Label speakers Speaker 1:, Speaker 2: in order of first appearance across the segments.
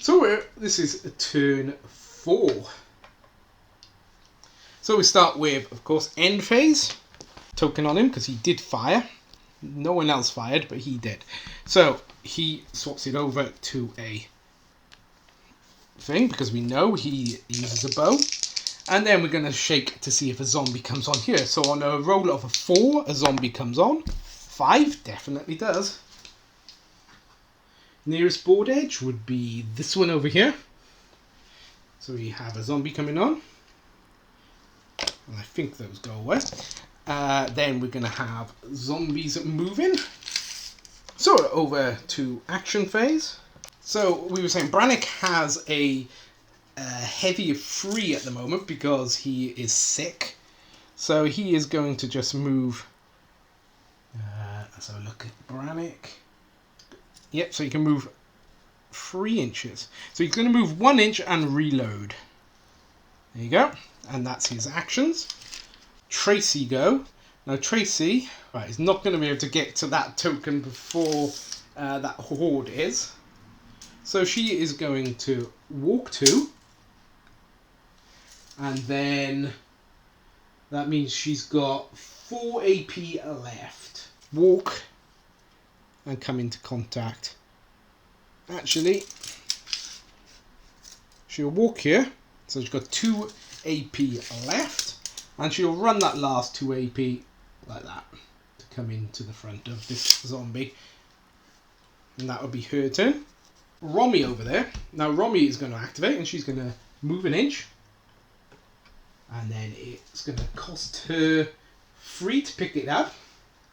Speaker 1: So this is turn 4. So we start with, of course, end phase. Token on him because he did fire. No one else fired, but he did. So he swaps it over to a thing because we know he uses a bow. And then we're going to shake to see if a zombie comes on here. So on a roll of a 4, a zombie comes on. 5 definitely does. Nearest board edge would be this one over here. So we have a zombie coming on. And I think those go away. Then we're going to have zombies moving. So we're over to action phase. So we were saying Brannick has a heavy of 3 at the moment because he is sick. So he is going to just move. So look at Brannick. Yep, so he can move 3 inches. So he's going to move 1 inch and reload. There you go. And that's his actions. Tracy go. Now Tracy is not going to be able to get to that token before that horde is. So she is going to walk 2. And then that means she's got 4 AP left. Walk and come into contact. Actually, she'll walk here. So she's got 2 AP left. And she'll run that last 2 AP like that to come into the front of this zombie. And that would be her turn. Romy over there. Now Romy is going to activate and she's going to move 1 inch. And then it's going to cost her 3 to pick it up.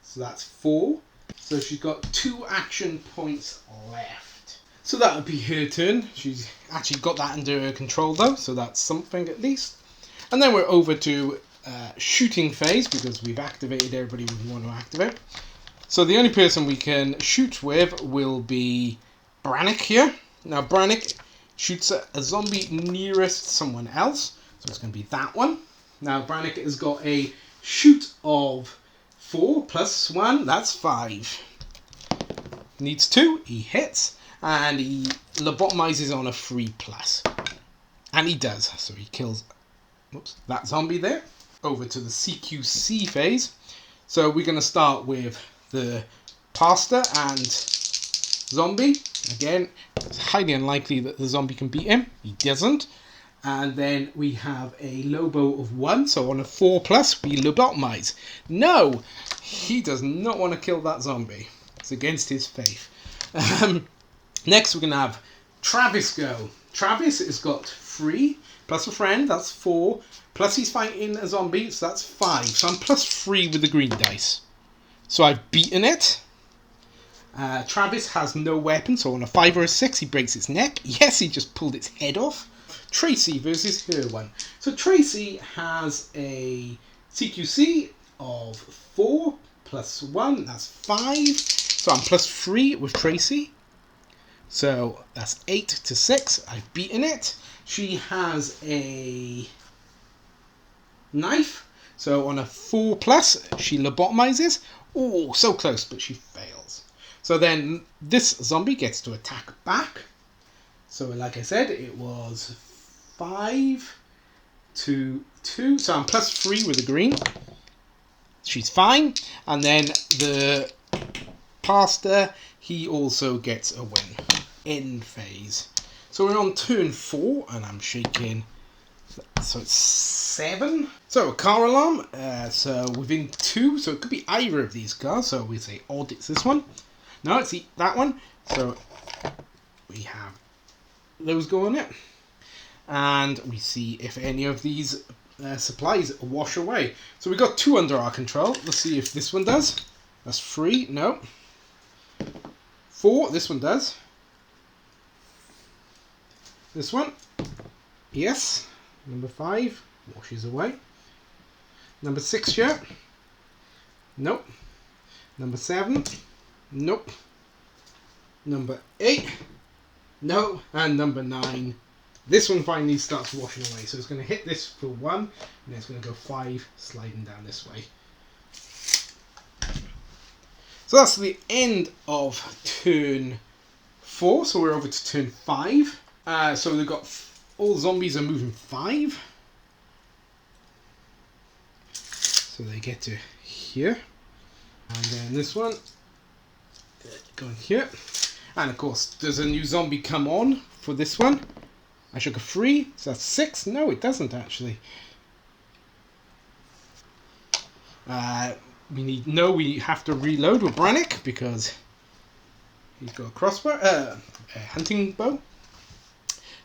Speaker 1: So that's 4. So she's got 2 action points left. So that would be her turn. She's actually got that under her control though. So that's something at least. And then we're over to shooting phase because we've activated everybody we want to activate. So the only person we can shoot with will be Brannick here. Now Brannick shoots at a zombie nearest someone else. So it's going to be that one. Now Brannick has got a shoot of 4 plus 1. That's 5. Needs 2. He hits. And he lobotomizes on a 3+. And he does. So he kills that zombie there. Over to the CQC phase. So we're going to start with the pastor and zombie. Again, it's highly unlikely that the zombie can beat him. He doesn't. And then we have a Lobo of 1. So on a 4+, we lobotomize. No! He does not want to kill that zombie. It's against his faith. Next, we're going to have Travis go. Travis has got 3 plus a friend. That's 4. Plus he's fighting a zombie. So that's 5. So I'm plus 3 with the green dice. So I've beaten it. Travis has no weapon. So on a 5 or a 6, he breaks its neck. Yes, he just pulled its head off. Tracy versus her one. So Tracy has a CQC of 4 plus 1. That's 5. So I'm plus 3 with Tracy. So that's 8 to 6. I've beaten it. She has a knife. So on a 4+, she lobotomizes. Oh, so close, but she fails. So then this zombie gets to attack back. So like I said, it was 5 to 2. So I'm plus 3 with the green. She's fine. And then the pastor, he also gets a win. End phase. So we're on turn 4 and I'm shaking. So it's 7. So a car alarm. So within 2. So it could be either of these cars. So we say odd, it's this one. No, it's that one. So we have those go on it. And we see if any of these supplies wash away. So we've got 2 under our control. Let's see if this one does. That's 3. No. 4. This one does. This one. Yes. Number 5 washes away. Number 6 here. Nope. Number 7. Nope. Number 8. No. And number 9. This one finally starts washing away. So it's going to hit this for 1. And then it's going to go 5 sliding down this way. So that's the end of turn 4. So we're over to turn 5. So they've got all zombies are moving 5. So they get to here. And then this one going here. And of course, does a new zombie come on for this one? I should go 3, so that's 6. No, it doesn't actually. We have to reload with Brannick because he's got a crossbow, a hunting bow.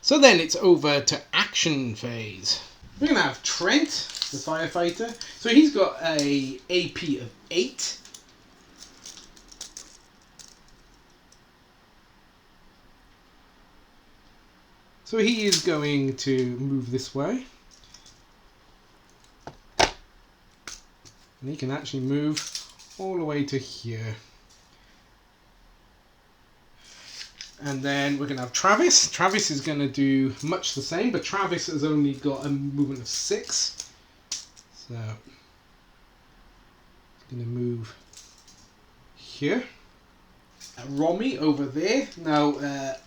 Speaker 1: So then it's over to action phase. We're gonna have Trent, the firefighter. So he's got a AP of 8. So he is going to move this way. And he can actually move all the way to here. And then we're going to have Travis. Travis is going to do much the same, but Travis has only got a movement of 6. So, he's going to move here. Romy over there. Now,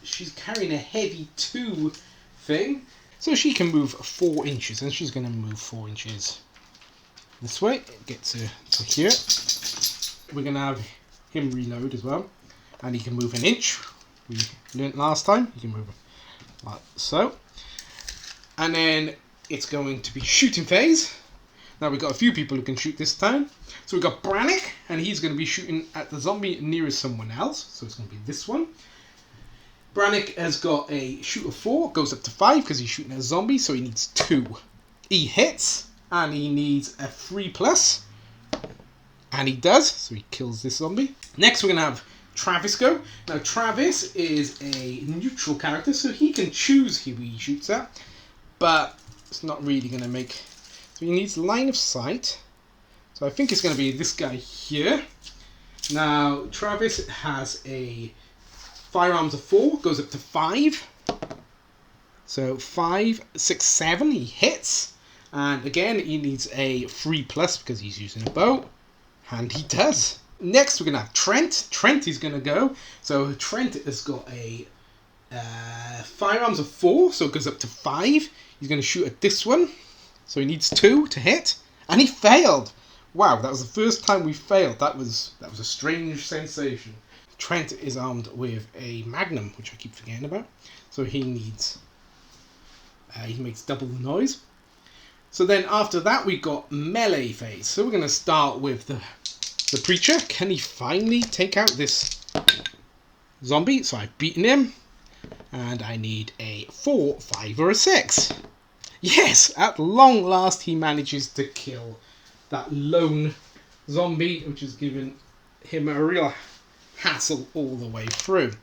Speaker 1: she's carrying a heavy 2 thing. So she can move 4 inches, and she's going to move 4 inches this way. Get to here. We're going to have him reload as well. And he can move 1 inch. We learnt last time. You can move it like so. And then it's going to be shooting phase. Now we've got a few people who can shoot this time. So we've got Brannick, and he's going to be shooting at the zombie nearest someone else. So it's going to be this one. Brannick has got a shoot of 4, goes up to 5 because he's shooting at a zombie, so he needs 2. He hits, and he needs a 3+. And he does, so he kills this zombie. Next we're going to have Travis go. Now Travis is a neutral character, so he can choose who he shoots at, but it's not really going to make... So he needs line of sight. So I think it's going to be this guy here. Now Travis has a firearms of 4, goes up to 5. So 5, 6, 7, he hits. And again, he needs a 3+ because he's using a bow. And he does. Next, we're going to have Trent. Trent is going to go. So Trent has got a firearms of 4, so it goes up to 5. He's going to shoot at this one. So he needs 2 to hit. And he failed. Wow, that was the first time we failed. That was a strange sensation. Trent is armed with a magnum, which I keep forgetting about. So he needs... he makes double the noise. So then after that, we got melee phase. So we're going to start with the preacher. Can he finally take out this zombie? So I've beaten him. And I need a 4, 5, or a 6. Yes, at long last he manages to kill that lone zombie, which has given him a real hassle all the way through.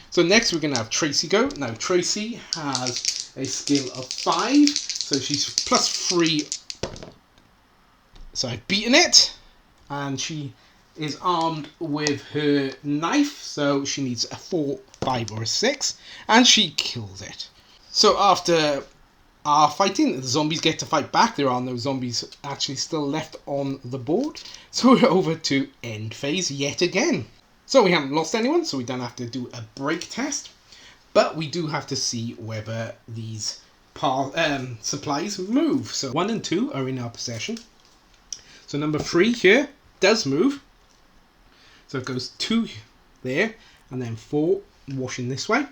Speaker 1: So next we're going to have Tracy go. Now Tracy has a skill of 5. So she's +3. So I've beaten it. And she is armed with her knife. So she needs a 4, 5, or a 6. And she kills it. So after our fighting, the zombies get to fight back. There are no zombies actually still left on the board. So we're over to end phase yet again. So we haven't lost anyone, so we don't have to do a break test. But we do have to see whether these supplies move. So 1 and 2 are in our possession. So number 3 here does move. So it goes 2 there, and then 4 washing this way.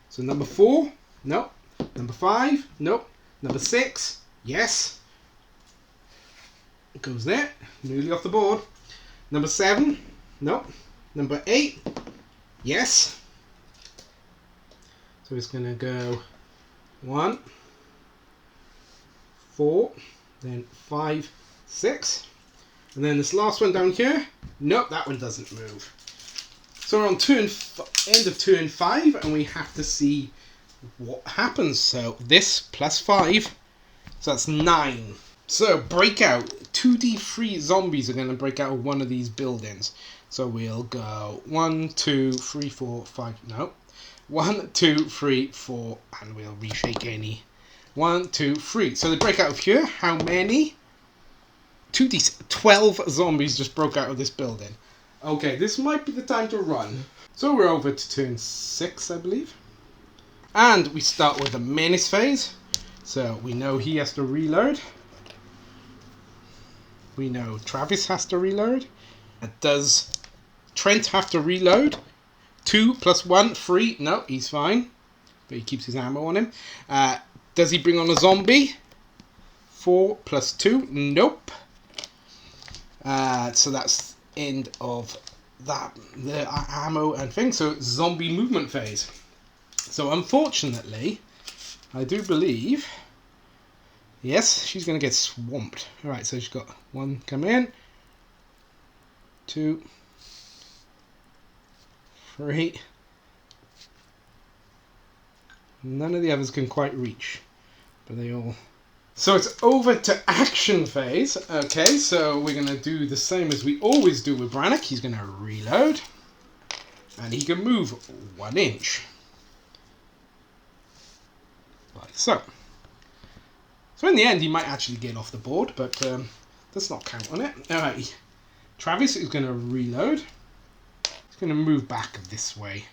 Speaker 1: So number 4, no. Number 5, no. Number 6, yes. It goes there, nearly off the board. Number 7, no. Number 8, yes. So it's going to go 1, 4, then 5, 6. And then this last one down here, nope, that one doesn't move. So we're on end of 2 and 5, and we have to see what happens. So this +5, so that's 9. So breakout, 2d3 zombies are going to break out of one of these buildings. So we'll go 1, 2, 3, 4, 5, no. 1, 2, 3, 4, and we'll reshake any. 1, 2, 3. So they break out of here. How many? 12 zombies just broke out of this building. Okay, this might be the time to run. So we're over to turn 6, I believe. And we start with the menace phase. So we know he has to reload. We know Travis has to reload. Does Trent have to reload? 2 plus 1, 3. No, he's fine. But he keeps his ammo on him. Does he bring on a zombie? 4 plus 2. Nope. So that's end of that, the ammo and thing. So zombie movement phase. So unfortunately, I do believe, yes, she's going to get swamped. Alright, so she's got 1 come in, 2, 3. None of the others can quite reach, but they all... So it's over to action phase. Okay, so we're going to do the same as we always do with Brannick. He's going to reload, and he can move 1 inch. Like so. So in the end, he might actually get off the board, but let's not count on it. Alright, Travis is going to reload. He's going to move back this way.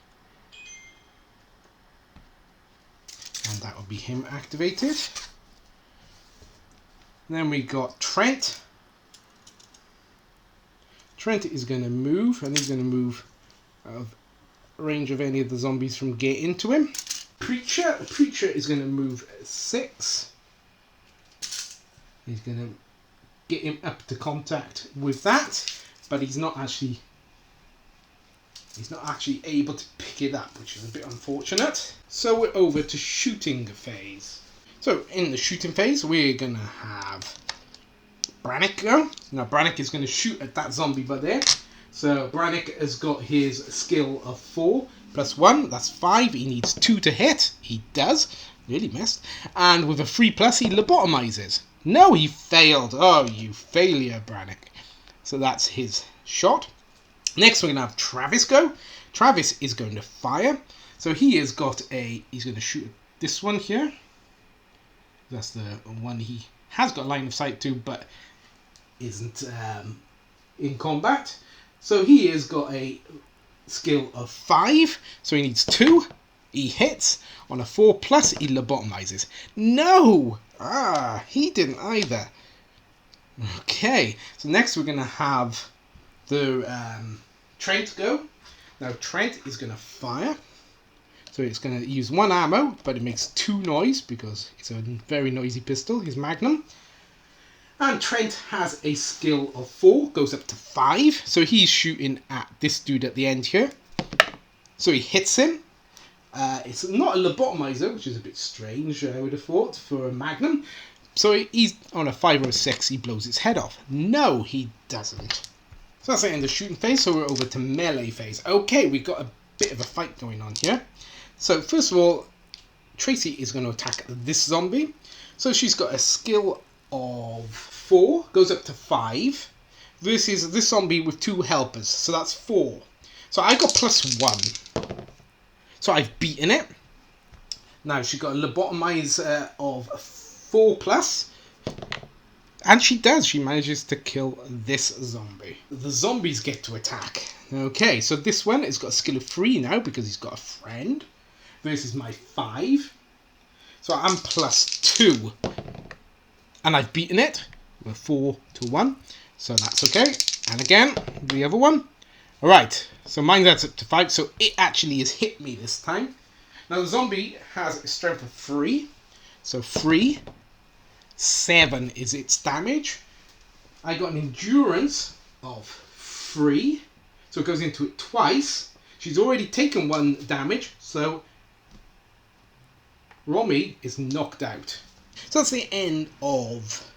Speaker 1: And that will be him activated. Then we got Trent. Trent is going to move, and he's going to move out of range of any of the zombies from getting to him. Preacher is going to move 6. He's going to get him up to contact with that, but he's not actually able to pick it up, which is a bit unfortunate. So we're over to shooting phase. So in the shooting phase, we're going to have Brannick go. Now Brannick is going to shoot at that zombie by there. So Brannick has got his skill of 4 plus 1, that's 5. He needs 2 to hit. He does. Really missed. And with a 3 plus, he lobotomizes. No, he failed. Oh, you failure, Brannick. So that's his shot. Next, we're going to have Travis go. Travis is going to fire. So he has got he's going to shoot at this one here. That's the one he has got line of sight to, but isn't in combat. So he has got a skill of 5. So he needs 2. He hits. On a 4 plus, he lobotomizes. No! He didn't either. Okay. So next we're going to have the Trent go. Now Trent is going to fire. So it's going to use 1 ammo, but it makes 2 noise because it's a very noisy pistol, his Magnum. And Trent has a skill of 4, goes up to 5. So he's shooting at this dude at the end here. So he hits him. It's not a lobotomizer, which is a bit strange, I would have thought, for a Magnum. So he's on a 506, he blows its head off. No, he doesn't. So that's it in the shooting phase, so we're over to melee phase. Okay, we've got a bit of a fight going on here. So first of all, Tracy is going to attack this zombie. So she's got a skill of 4, goes up to 5, versus this zombie with 2 helpers. So that's 4. So I got plus 1. So I've beaten it. Now she's got a lobotomize of 4 plus. And she does. She manages to kill this zombie. The zombies get to attack. Okay, so this one has got a skill of 3 now because he's got a friend. Versus my 5. So I'm plus 2. And I've beaten it. We're 4 to 1. So that's okay. And again, the other one. Alright, so mine adds up to 5. So it actually has hit me this time. Now the zombie has a strength of 3. So 3. 7 is its damage. I got an endurance of 3. So it goes into it twice. She's already taken 1 damage. So Romy is knocked out. So that's the end of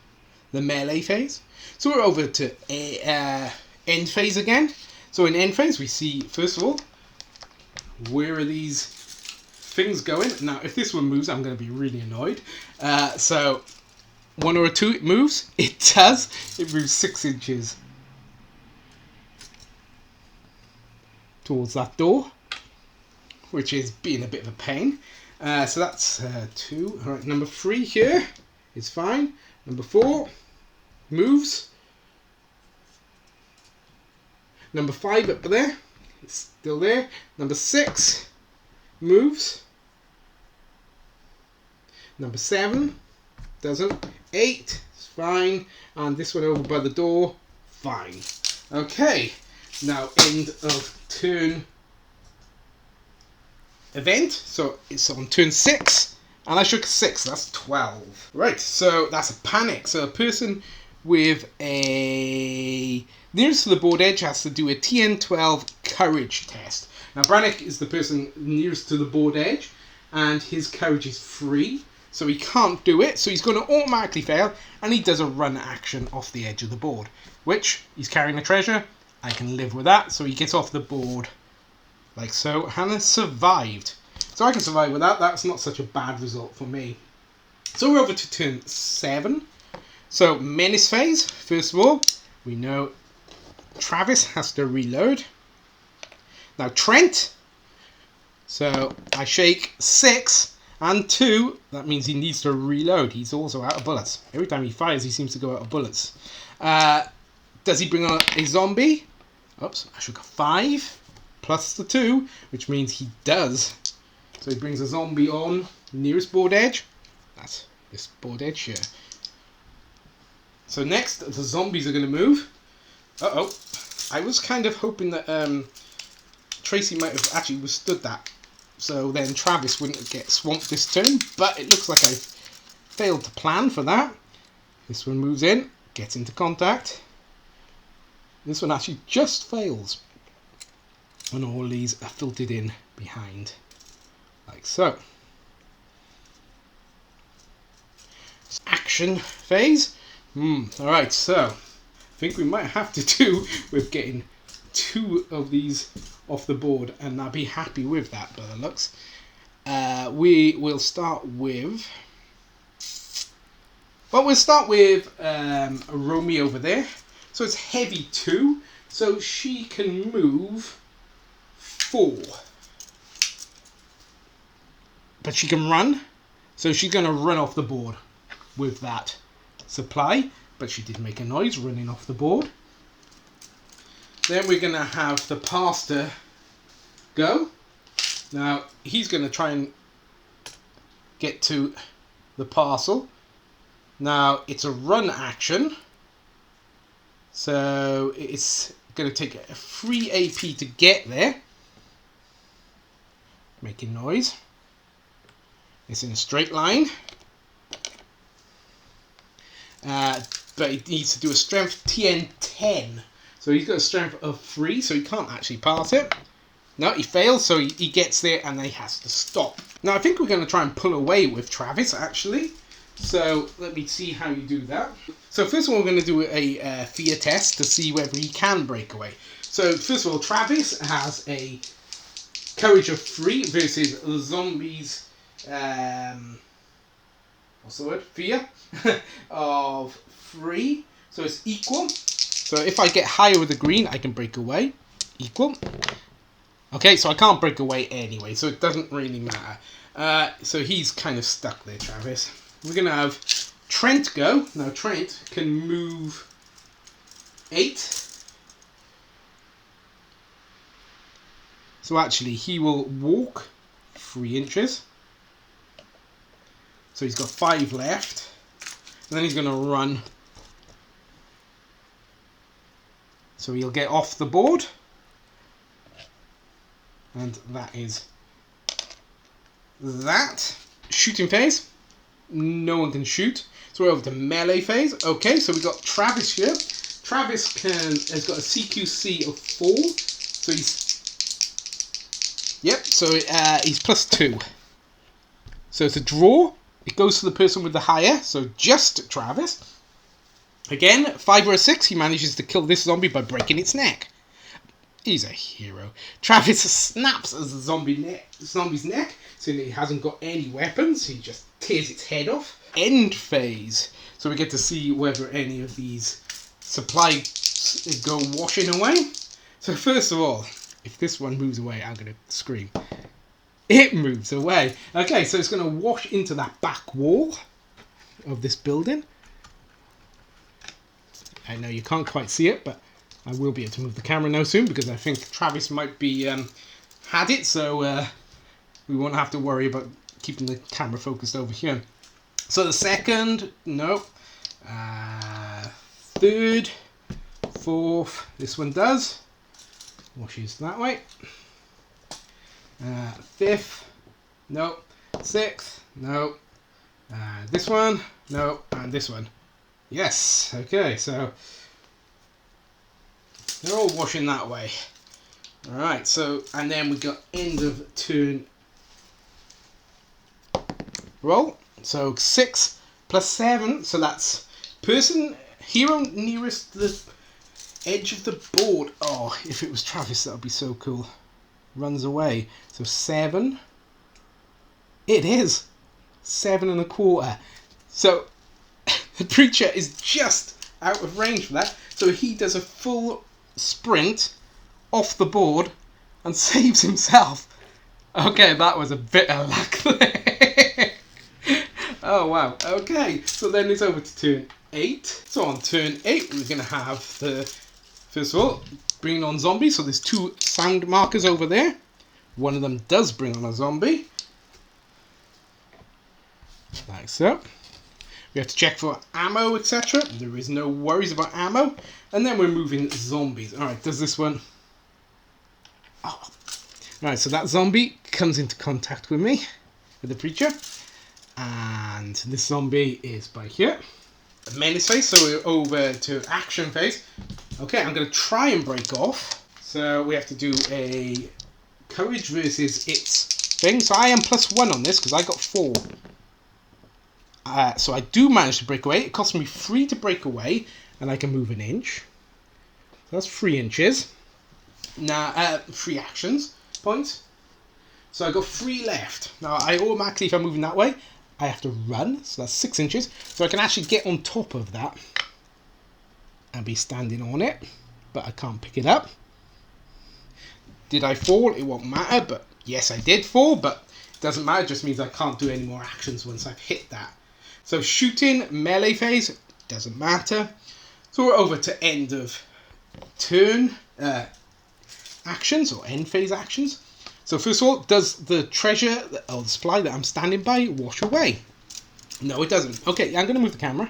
Speaker 1: the melee phase. So we're over to end phase again. So in end phase we see, first of all, where are these things going? Now if this one moves, I'm going to be really annoyed. So 1 or 2 it moves. It does. It moves 6 inches towards that door, which is being a bit of a pain. So that's 2. Alright, number 3 here is fine. Number 4 moves. Number 5 up there. It's still there. Number 6 moves. Number 7 doesn't. 8 is fine. And this one over by the door, fine. Okay, now end of turn event. So it's on turn 6. And I shook 6, that's 12. Right, so that's a panic. So a person with a nearest to the board edge has to do a TN12 courage test. Now Brannick is the person nearest to the board edge and his courage is 3. So he can't do it, so he's going to automatically fail, and he does a run action off the edge of the board, which he's carrying a treasure. I can live with that, so he gets off the board like so. Hannah survived. So I can survive with that. That's not such a bad result for me. So we're over to turn 7. So menace phase. First of all, we know Travis has to reload. Now Trent. So I shake 6 and 2. That means he needs to reload. He's also out of bullets. Every time he fires, he seems to go out of bullets. Does he bring on a zombie? Oops, I shook a 5 plus the 2, which means he does. So he brings a zombie on nearest board edge. That's this board edge here. So next, the zombies are going to move. Uh-oh. I was kind of hoping that Tracy might have actually withstood that. So then Travis wouldn't get swamped this turn. But it looks like I failed to plan for that. This one moves in, gets into contact. This one actually just fails. And all these are filtered in behind. Like so. Action phase. Alright, so I think we might have to do with getting 2 of these off the board, and I'll be happy with that by the looks. We will start with... Well, we'll start with Romy over there. So it's heavy 2, so she can move 4. But she can run, so she's going to run off the board with that supply. But she did make a noise running off the board. Then we're going to have the pastor go. Now, he's going to try and get to the parcel. Now, it's a run action. So, it's going to take a 3 AP to get there. Making noise. It's in a straight line. But he needs to do a strength TN 10. So he's got a strength of 3, so he can't actually pass it. No, he fails, so he gets there and then he has to stop. Now I think we're going to try and pull away with Travis actually. So let me see how you do that. So first of all we're going to do a fear test to see whether he can break away. So first of all, Travis has a courage of 3 versus the zombies, what's the word? Fear of 3. So it's equal. So if I get higher with the green, I can break away. Equal. Okay, so I can't break away anyway, so it doesn't really matter. So he's kind of stuck there, Travis. We're going to have Trent go. Now Trent can move 8. So actually he will walk 3 inches. So he's got 5 left. And then he's going to run. So he'll get off the board. And that is that. Shooting phase. No one can shoot. So we're over to melee phase. Okay, so we've got Travis here. Travis has got a CQC of 4. So he's... Yep, so he's +2. So it's a draw. It goes to the person with the higher. So just Travis. Again, 5 or a 6, he manages to kill this zombie by breaking its neck. He's a hero. Travis snaps at the zombie's neck, so he hasn't got any weapons. He just tears its head off. End phase. So we get to see whether any of these supplies go washing away. So first of all, if this one moves away, I'm going to scream. It moves away. Okay, so it's going to wash into that back wall of this building. I know you can't quite see it, but I will be able to move the camera now soon because I think Travis might be had it, so we won't have to worry about keeping the camera focused over here. So the second, no. Third, fourth, this one does. Washes that way. Fifth, no. Sixth, no. This one, no. And this one. Yes, okay, so they're all washing that way. Alright, so, and then we got end of turn roll. So 6 plus 7, so that's person, hero nearest the edge of the board. Oh, if it was Travis, that would be so cool. Runs away. So 7. It is 7 1/4. So the preacher is just out of range for that. So he does a full sprint off the board and saves himself. Okay, that was a bit of luck there. Oh wow. Okay, so then it's over to turn 8. So on turn 8 we're going to have the, first of all, bringing on zombies. So there's 2 sound markers over there. One of them does bring on a zombie. Like so. We have to check for ammo, etc. There is no worries about ammo. And then we're moving zombies. Alright, does this one... Oh. Alright, so that zombie comes into contact with me, with the preacher. And this zombie is by here. A menace phase, so we're over to action phase. Okay, I'm going to try and break off. So we have to do a courage versus its thing. So I am +1 on this because I got 4. So I do manage to break away. It cost me 3 to break away, and I can move an inch. So that's 3 inches. Now, 3 actions points. So I got 3 left. Now, I automatically, if I'm moving that way, I have to run. So that's 6 inches. So I can actually get on top of that and be standing on it, but I can't pick it up. Did I fall? It won't matter, but yes, I did fall, but it doesn't matter. It just means I can't do any more actions once I've hit that. So shooting, melee phase, doesn't matter. So we're over to end of turn actions, or end phase actions. So first of all, does the treasure, or the supply that I'm standing by, wash away? No, it doesn't. Okay, I'm going to move the camera.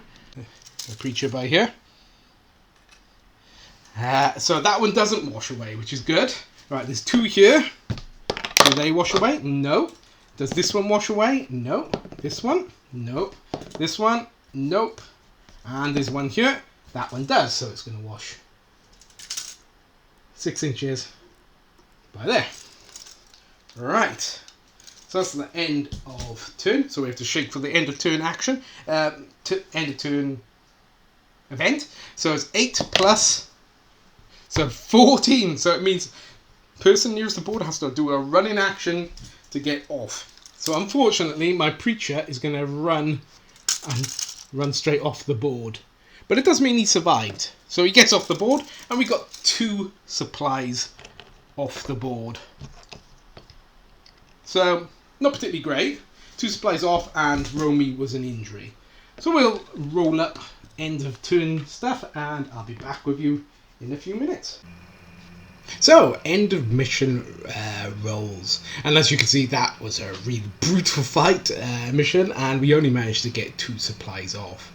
Speaker 1: The preacher by here. So that one doesn't wash away, which is good. Right, there's 2 here. Do they wash away? No. Does this one wash away? No. This one? Nope. This one? Nope. And there's one here. That one does, so it's going to wash 6 inches by there. Right. So that's the end of turn. So we have to shake for the end of turn action. End of turn event. So it's 8 plus... So 14. So it means person nearest the board has to do a running action to get off. So unfortunately, my preacher is going to run straight off the board. But it does mean he survived. So he gets off the board, and we got 2 supplies off the board. So, not particularly great. 2 supplies off, and Romy was an injury. So we'll roll up end of turn stuff, and I'll be back with you in a few minutes. So, end of mission rolls. And as you can see, that was a really brutal fight mission, and we only managed to get 2 supplies off.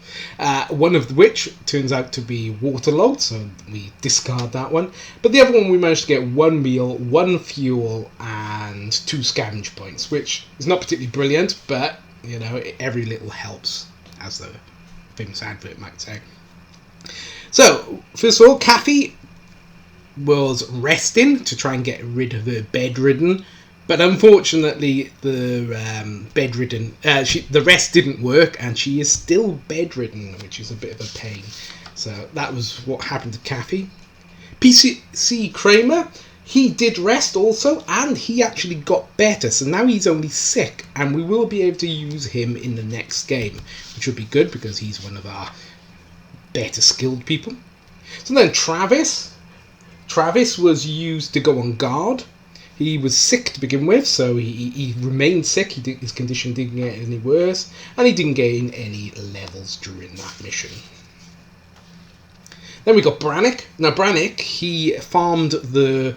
Speaker 1: One of which turns out to be waterlogged, so we discard that one. But the other one, we managed to get 1 meal, 1 fuel, and 2 scavenge points, which is not particularly brilliant, but, you know, every little helps, as the famous advert might say. So, first of all, Kathy was resting to try and get rid of her bedridden, but unfortunately the the rest didn't work, and she is still bedridden, which is a bit of a pain. So that was what happened to Kathy. PC Kramer, he did rest also, and he actually got better, so now he's only sick, and we will be able to use him in the next game, which would be good because he's one of our better skilled people. So then Travis was used to go on guard. He was sick to begin with, so he remained sick. His condition didn't get any worse, and he didn't gain any levels during that mission. Then we got Brannick. Now Brannick, he farmed the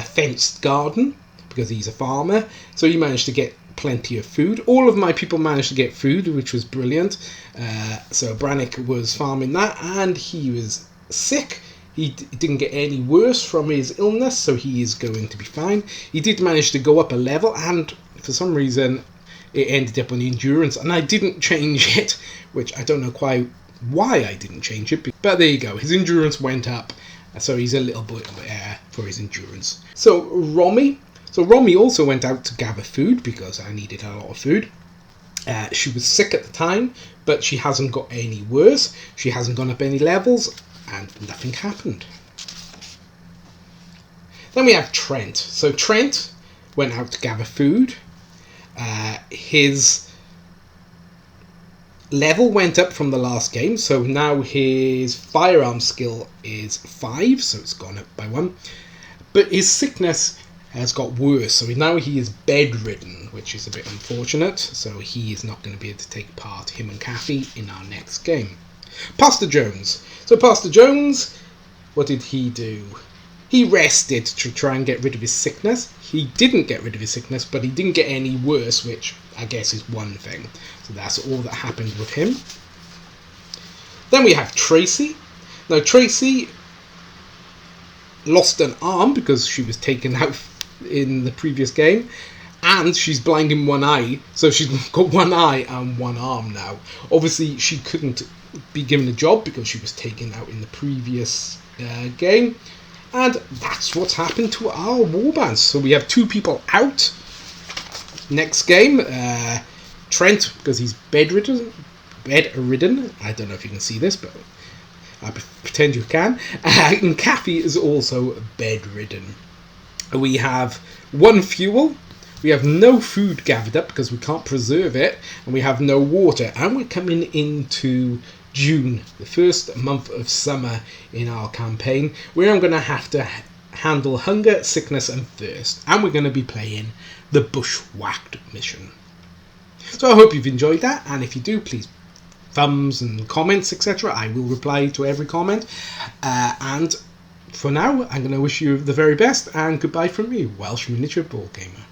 Speaker 1: fenced garden because he's a farmer, so he managed to get plenty of food. All of my people managed to get food, which was brilliant. So Brannick was farming that, and he was sick. He didn't get any worse from his illness, so he is going to be fine. He did manage to go up a level, and for some reason it ended up on endurance, and I didn't change it, which I don't know quite why I didn't change it, but there you go. His endurance went up, so he's a little bit for his endurance. So Romy also went out to gather food because I needed a lot of food. She was sick at the time, but she hasn't got any worse. She hasn't gone up any levels, and nothing happened. Then we have Trent. So Trent went out to gather food. His level went up from the last game, so now his firearm skill is 5, so it's gone up by 1. But his sickness has got worse, so now he is bedridden, which is a bit unfortunate, so he is not going to be able to take part, him and Kathy, in our next game. Pastor Jones. So Pastor Jones, what did he do? He rested to try and get rid of his sickness. He didn't get rid of his sickness, but he didn't get any worse, which I guess is one thing. So that's all that happened with him. Then we have Tracy. Now Tracy lost an arm because she was taken out in the previous game, and she's blind in one eye, so she's got one eye and one arm now. Obviously she couldn't be given a job because she was taken out in the previous game, and that's what's happened to our warbands. So we have 2 people out next game. Trent, because he's bedridden. I don't know if you can see this, but I pretend you can. And Kathy is also bedridden. We have 1 fuel. We have no food gathered up because we can't preserve it, and we have no water. And we're coming into June, the first month of summer in our campaign, where I'm going to have to handle hunger, sickness and thirst. And we're going to be playing the Bushwhacked mission. So I hope you've enjoyed that, and if you do, please thumbs and comments, etc. I will reply to every comment. And for now, I'm going to wish you the very best, and goodbye from me, Welsh Miniature Ball Gamer.